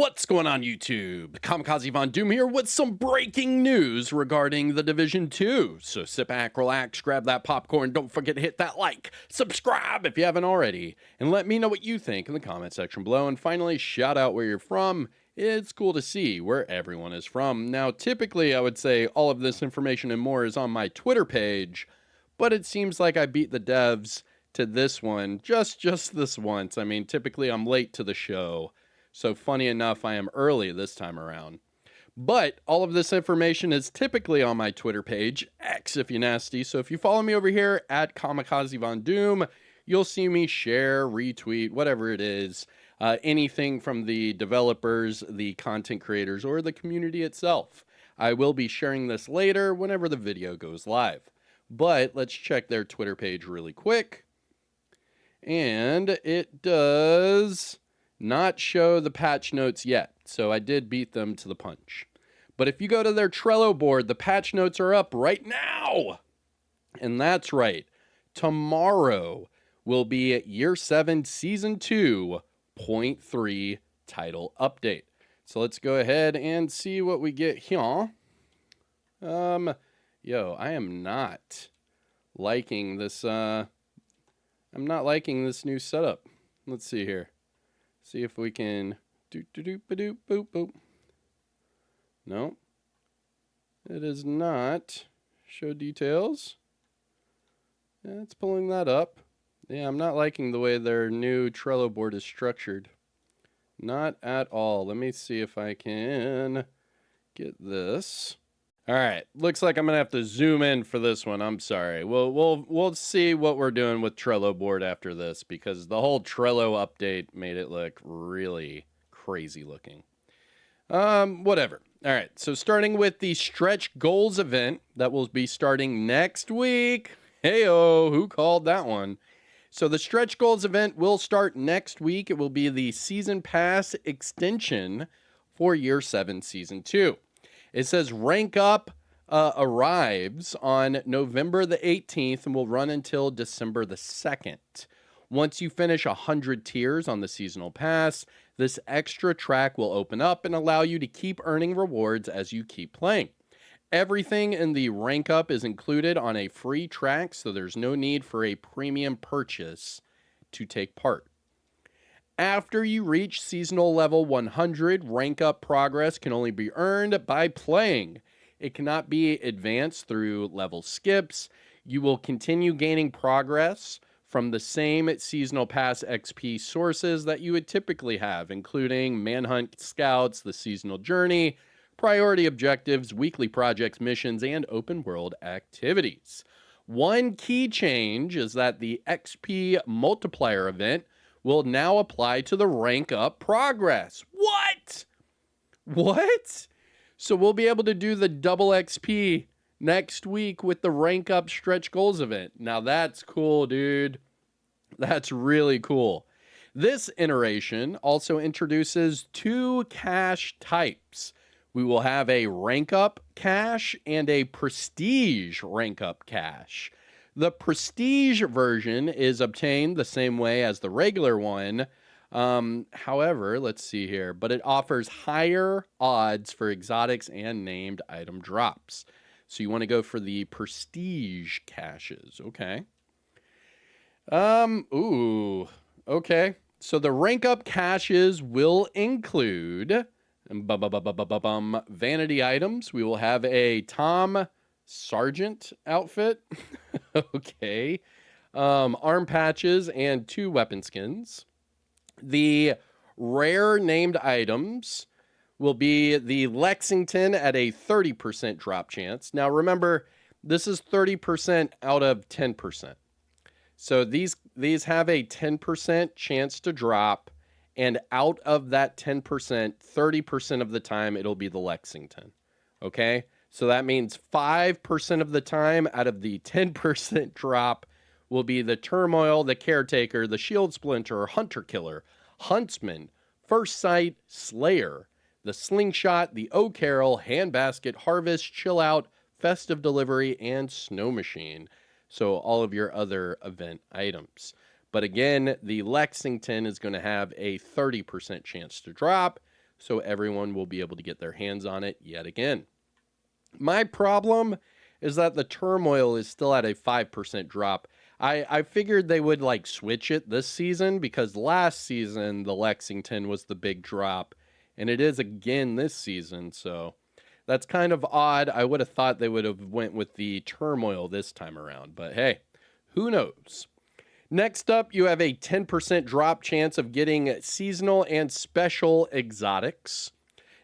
What's going on YouTube? Kamikazevondoom here with some breaking news regarding the Division 2. So sit back, relax, grab that popcorn, don't forget to hit that like, subscribe if you haven't already, and let me know what you think in the comment section below. And finally, shout out where you're from. It's cool to see where everyone is from. Now, typically I would say all of this information and more is on my Twitter page, but it seems like I beat the devs to this one just this once. I mean, typically I'm late to the show. So funny enough, I am early this time around. But all of this information is typically on my Twitter page, X if you're nasty. So if you follow me over here at Kamikazevondoom, you'll see me share, retweet, whatever it is, anything from the developers, the content creators, or the community itself. I will be sharing this later whenever the video goes live. But let's check their Twitter page really quick. And it does not show the patch notes yet, so I did beat them to the punch. But if you go to their Trello board, the patch notes are up right now. And that's right. Tomorrow will be Year 7 Season 2.3 title update. So let's go ahead and see what we get here. I am not liking this I'm not liking this new setup. Let's see here. See if we can boop. No, it is not. Show details. Yeah, it's pulling that up. Yeah, I'm not liking the way their new Trello board is structured. Not at all. Let me see if I can get this. All right, looks like I'm gonna have to zoom in for this one. I'm sorry. We'll see what we're doing with Trello board after this, because the whole Trello update made it look really crazy looking. Whatever. All right, so starting with the stretch goals event that will be starting next week. Heyo, who called that one? So the stretch goals event will start next week. It will be the season pass extension for Year 7 Season 2. It says Rank Up arrives on November the 18th and will run until December the 2nd. Once you finish 100 tiers on the seasonal pass, this extra track will open up and allow you to keep earning rewards as you keep playing. Everything in the Rank Up is included on a free track, so there's no need for a premium purchase to take part. After you reach seasonal level 100, rank up progress can only be earned by playing. It cannot be advanced through level skips. You will continue gaining progress from the same seasonal pass XP sources that you would typically have, including Manhunt Scouts, the seasonal journey, priority objectives, weekly projects, missions, and open world activities. One key change is that the XP multiplier event will now apply to the rank up progress. What? So we'll be able to do the double XP next week with the rank up stretch goals event. Now that's cool, dude. That's really cool. This iteration also introduces two cache types. We will have a rank up cache and a prestige rank up cache. The prestige version is obtained the same way as the regular one. However, let's see here, but it offers higher odds for exotics and named item drops. So you want to go for the prestige caches. Okay. Okay. So the rank up caches will include vanity items. We will have a Tom Sergeant outfit. Okay. Arm patches and 2 weapon skins. The rare named items will be the Lexington at a 30% drop chance. Now remember, this is 30% out of 10%. So these have a 10% chance to drop, and out of that 10%, 30% of the time it'll be the Lexington. Okay? So that means 5% of the time out of the 10% drop will be the Turmoil, the Caretaker, the Shield Splinter, Hunter Killer, Huntsman, First Sight, Slayer, the Slingshot, the O'Carroll, Handbasket, Harvest, Chill Out, Festive Delivery, and Snow Machine. So all of your other event items. But again, the Lexington is going to have a 30% chance to drop. so everyone will be able to get their hands on it yet again. My problem is that the turmoil is still at a 5% drop. I figured they would like switch it this season because last season the Lexington was the big drop, and it is again this season, so that's kind of odd. I would have thought they would have went with the turmoil this time around, but hey, who knows? Next up, you have a 10% drop chance of getting seasonal and special exotics.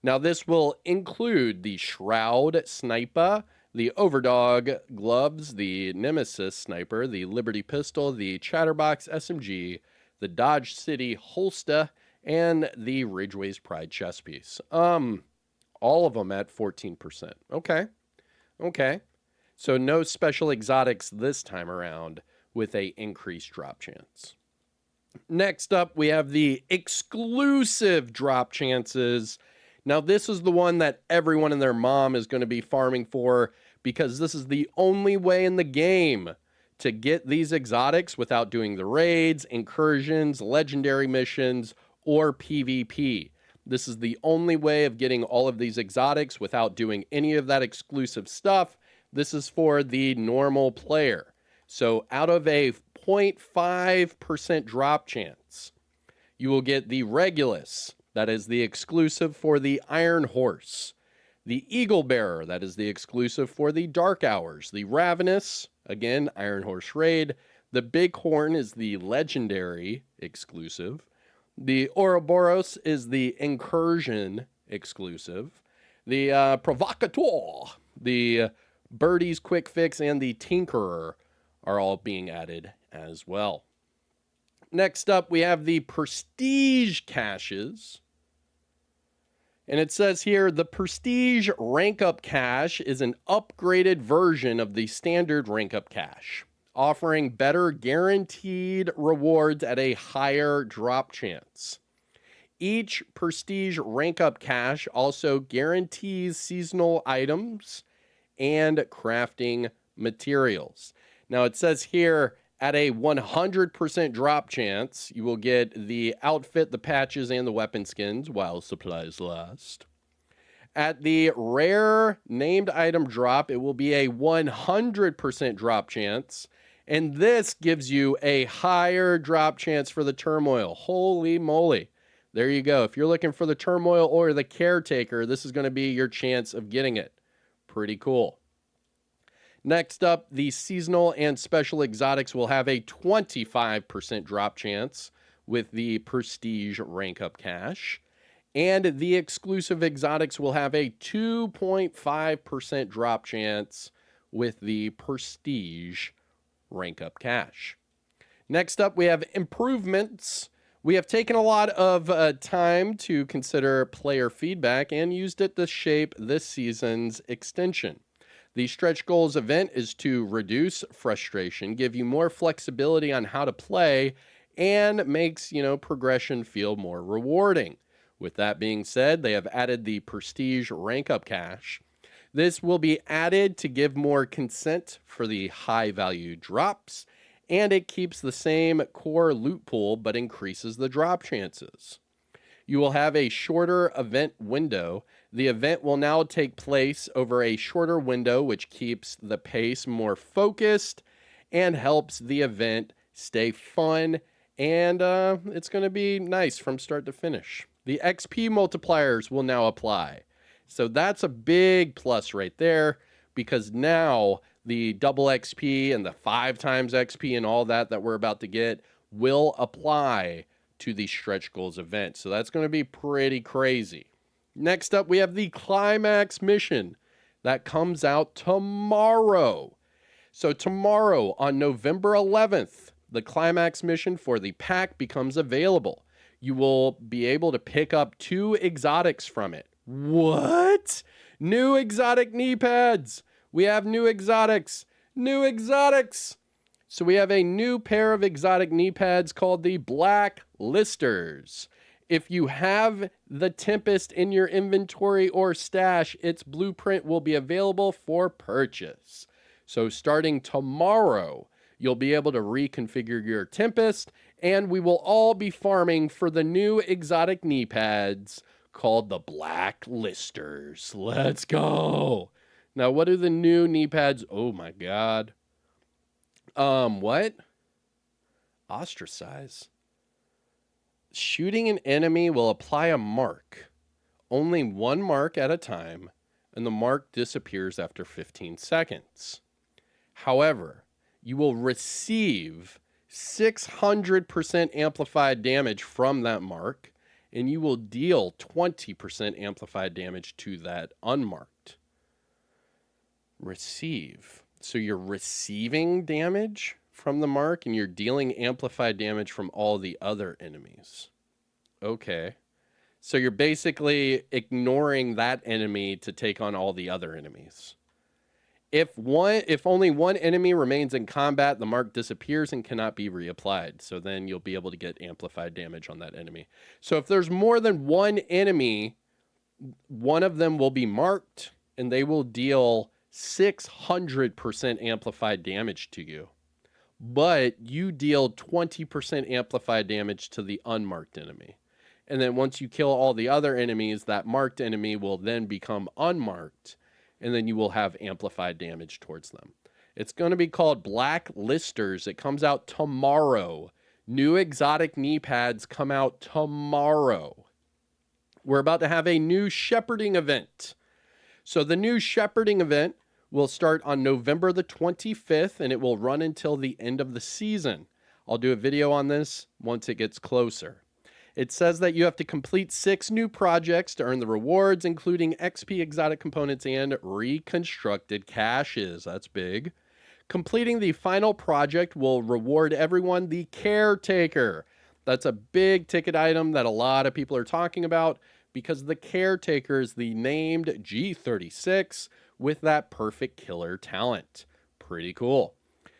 Now, this will include the Shroud Sniper, the Overdog gloves, the Nemesis Sniper, the Liberty Pistol, the Chatterbox SMG, the Dodge City Holster, and the Ridgeway's Pride chest piece. All of them at 14%. Okay. So no special exotics this time around with a increased drop chance. Next up, we have the exclusive drop chances. Now, this is the one that everyone and their mom is going to be farming for because this is the only way in the game to get these exotics without doing the raids, incursions, legendary missions, or PvP. This is the only way of getting all of these exotics without doing any of that exclusive stuff. This is for the normal player. So out of a 0.5% drop chance, you will get the Regulus, that is the exclusive for the Iron Horse. The Eagle Bearer, that is the exclusive for the Dark Hours. The Ravenous, again, Iron Horse Raid. The Bighorn is the legendary exclusive. The Ouroboros is the Incursion exclusive. The Provocateur, the Birdie's Quick Fix, and the Tinkerer are all being added as well. Next up, we have the Prestige Caches. And it says here, the Prestige Rank Up Cache is an upgraded version of the standard Rank Up Cache, offering better guaranteed rewards at a higher drop chance. Each Prestige Rank Up Cache also guarantees seasonal items and crafting materials. Now it says here, at a 100% drop chance, you will get the outfit, the patches, and the weapon skins while supplies last. At the rare named item drop, it will be a 100% drop chance, and this gives you a higher drop chance for the turmoil. Holy moly. There you go. If you're looking for the turmoil or the caretaker, this is going to be your chance of getting it. Pretty cool. Next up, the seasonal and special exotics will have a 25% drop chance with the Prestige Rank Up Cache. And the exclusive exotics will have a 2.5% drop chance with the Prestige Rank Up Cache. Next up, we have improvements. We have taken a lot of time to consider player feedback and used it to shape this season's extension. The Stretch Goals event is to reduce frustration, give you more flexibility on how to play, and makes, progression feel more rewarding. With that being said, they have added the Prestige Rank Up Cache. This will be added to give more consent for the high value drops, and it keeps the same core loot pool but increases the drop chances. You will have a shorter event window. The event will now take place over a shorter window, which keeps the pace more focused and helps the event stay fun. And it's going to be nice from start to finish. The XP multipliers will now apply. So that's a big plus right there, because now the double XP and the 5 times XP and all that we're about to get will apply to the Stretch Goals event. So that's going to be pretty crazy. Next up, we have the Climax mission that comes out tomorrow. So tomorrow on November 11th, the Climax mission for the pack becomes available. You will be able to pick up 2 exotics from it. What? New exotic Kneepads. We have new exotics. New exotics. So we have a new pair of exotic Kneepads called the Black Listers. If you have the Tempest in your inventory or stash, its blueprint will be available for purchase. So starting tomorrow, you'll be able to reconfigure your Tempest, and we will all be farming for the new exotic Kneepads called the Blacklisters. Let's go. Now, what are the new Kneepads? Oh my god. What? Ostracize. Shooting an enemy will apply a mark. Only one mark at a time, and the mark disappears after 15 seconds. However, you will receive 600% amplified damage from that mark, and you will deal 20% amplified damage to that unmarked. Receive. So you're receiving damage from the mark, and you're dealing amplified damage from all the other enemies. Okay. So you're basically ignoring that enemy to take on all the other enemies. If only one enemy remains in combat, the mark disappears and cannot be reapplied. So then you'll be able to get amplified damage on that enemy. So if there's more than one enemy, one of them will be marked, and they will deal 600% amplified damage to you. But you deal 20% amplified damage to the unmarked enemy. And then once you kill all the other enemies, that marked enemy will then become unmarked, and then you will have amplified damage towards them. It's going to be called Blacklisters. It comes out tomorrow. New exotic Kneepads come out tomorrow. We're about to have a new shepherding event. So the new shepherding event will start on November the 25th, and it will run until the end of the season. I'll do a video on this once it gets closer. It says that you have to complete 6 new projects to earn the rewards, including XP exotic components and reconstructed caches. That's big. Completing the final project will reward everyone the caretaker. That's a big ticket item that a lot of people are talking about because the caretaker is the named G36 with that perfect killer talent. Pretty cool.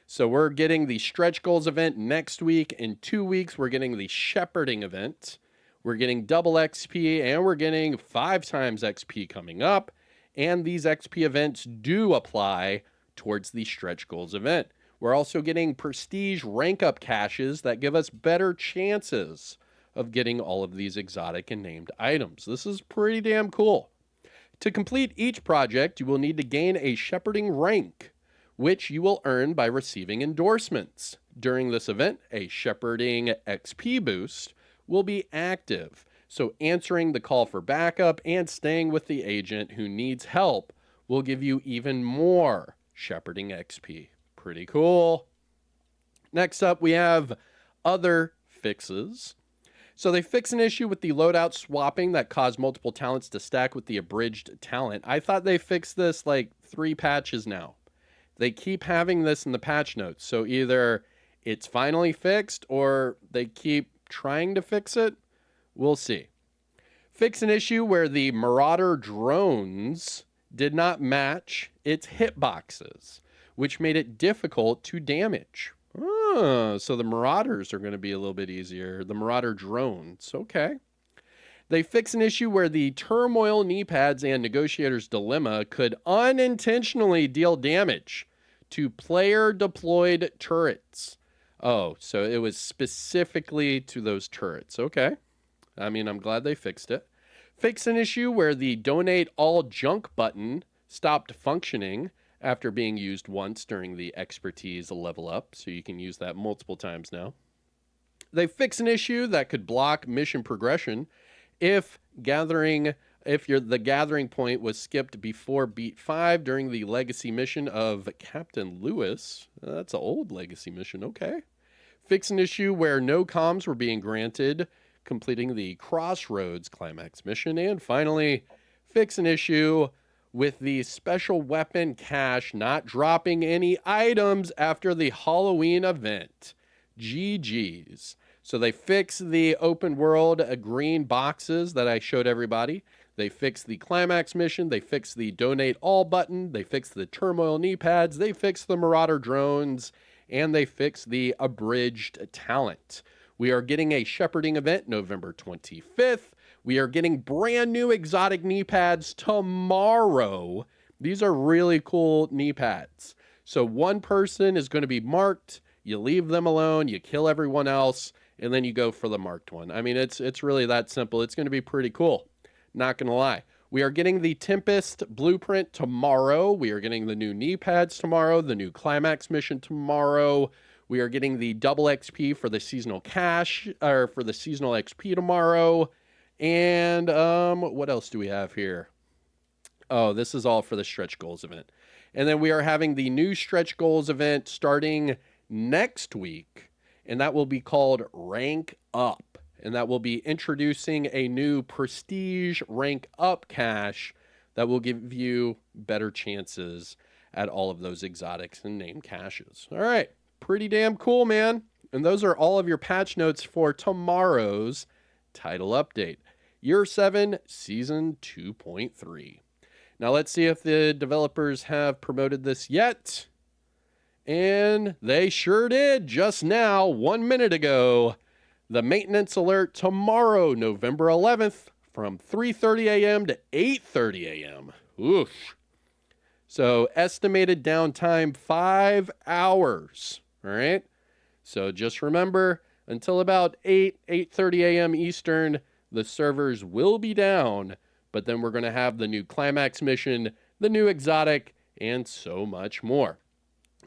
So we're getting the stretch goals event next week. In 2 weeks, we're getting the shepherding event. We're getting double XP, and we're getting 5 times XP coming up. And these XP events do apply towards the stretch goals event. We're also getting prestige rank up caches that give us better chances of getting all of these exotic and named items. This is pretty damn cool. To complete each project, you will need to gain a shepherding rank, which you will earn by receiving endorsements. During this event, a shepherding XP boost will be active. So answering the call for backup and staying with the agent who needs help will give you even more shepherding XP. Pretty cool. Next up, we have other fixes. So they fix an issue with the loadout swapping that caused multiple talents to stack with the abridged talent. I thought they fixed this like 3 patches now. They keep having this in the patch notes. So either it's finally fixed or they keep trying to fix it. We'll see. Fix an issue where the Marauder drones did not match its hitboxes, which made it difficult to damage. So the Marauders are going to be a little bit easier. The Marauder drones. Okay. They fix an issue where the Turmoil Kneepads and Negotiator's Dilemma could unintentionally deal damage to player-deployed turrets. Oh, so it was specifically to those turrets. Okay. I mean, I'm glad they fixed it. Fix an issue where the Donate All Junk button stopped functioning after being used once during the expertise level up, so you can use that multiple times now. They fix an issue that could block mission progression if the gathering point was skipped before beat 5 during the legacy mission of Captain Lewis. That's an old legacy mission, okay. Fix an issue where no comms were being granted, completing the Crossroads Climax mission. And finally, fix an issue with the special weapon cache not dropping any items after the Halloween event. GG's. So they fix the open world green boxes that I showed everybody. They fix the Climax mission. They fix the Donate All button. They fix the Turmoil Kneepads. They fix the Marauder drones. And they fix the abridged talent. We are getting a shepherding event November 25th. We are getting brand new exotic Kneepads tomorrow. These are really cool Kneepads. So one person is going to be marked. You leave them alone. You kill everyone else. And then you go for the marked one. I mean, it's really that simple. It's going to be pretty cool. Not going to lie. We are getting the Tempest blueprint tomorrow. We are getting the new Kneepads tomorrow, the new Climax mission tomorrow. We are getting the double XP for the seasonal cash, or for the seasonal XP tomorrow. And what else do we have here? Oh, this is all for the stretch goals event. And then we are having the new stretch goals event starting next week, and that will be called Rank Up. And that will be introducing a new prestige rank up cache that will give you better chances at all of those exotics and name caches. All right, pretty damn cool, man. And those are all of your patch notes for tomorrow's title update. Year 7, Season 2.3. Now let's see if the developers have promoted this yet. And they sure did just now, 1 minute ago. The maintenance alert tomorrow, November 11th, from 3:30 a.m. to 8:30 a.m. Oof. So estimated downtime 5 hours. All right. So just remember, until about 8:30 a.m. Eastern, the servers will be down. But then we're going to have the new Climax mission, the new exotic, and so much more.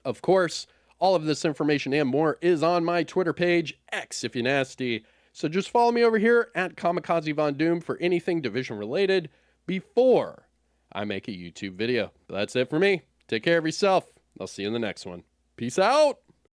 Of course, all of this information and more is on my Twitter page, X if you're nasty. So just follow me over here at Kamikazevondoom for anything Division related before I make a YouTube video. But that's it for me. Take care of yourself. I'll see you in the next one. Peace out.